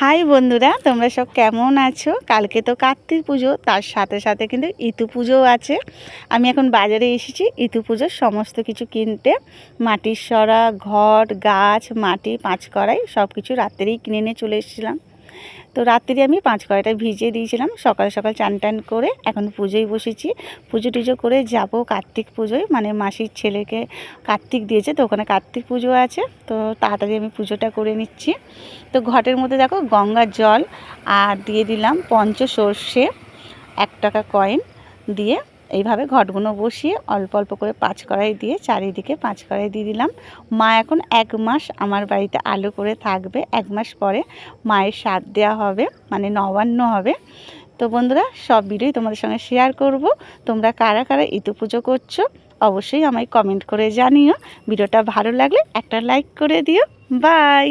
High বন্ধুরা, তোমরা সব কেমন আছো? কালকে তো কার্তিক পুজো, তার সাথে সাথে কিন্তু ইতু পুজোও আছে। আমি এখন বাজারে এসেছি ইতু পুজোর সমস্ত কিছু কিনতে। মাটির সরা, ঘট, গাছ, মাটি, 5 কড়াই সব কিছু রাত্রেই কিনে নিয়ে চলে এসেছিলাম। তো রাত্রি আমি 5 কড়াইটা ভিজিয়ে দিয়েছিলাম। সকাল সকাল চান টান করে এখন পুজোয় বসেছি। পুজো টুজো করে যাব কার্তিক পুজোয়, মানে মাসির ছেলেকে কার্তিক দিয়েছে, তো ওখানে কার্তিক পুজো আছে। তো তাড়াতাড়ি আমি পুজোটা করে নিচ্ছি। তো ঘটের মধ্যে দেখো গঙ্গার জল আর দিয়ে দিলাম পঞ্চ সর্ষে, 1 টাকা কয়েন দিয়ে এইভাবে ঘটগুলো বসিয়ে অল্প অল্প করে 5 কড়াই দিয়ে চারিদিকে 5 কড়াই দিয়ে দিলাম। মা এখন 1 মাস আমার বাড়িতে আলো করে থাকবে। 1 মাস পরে মায়ের শ্রাদ্ধ দেওয়া হবে, মানে নবান্ন হবে। তো বন্ধুরা, সব ভিডিওই তোমাদের সঙ্গে শেয়ার করব। তোমরা কারা কারা ইতু পুজো করছো অবশ্যই আমায় কমেন্ট করে জানিও। ভিডিওটা ভালো লাগলে একটা লাইক করে দিও। বাই।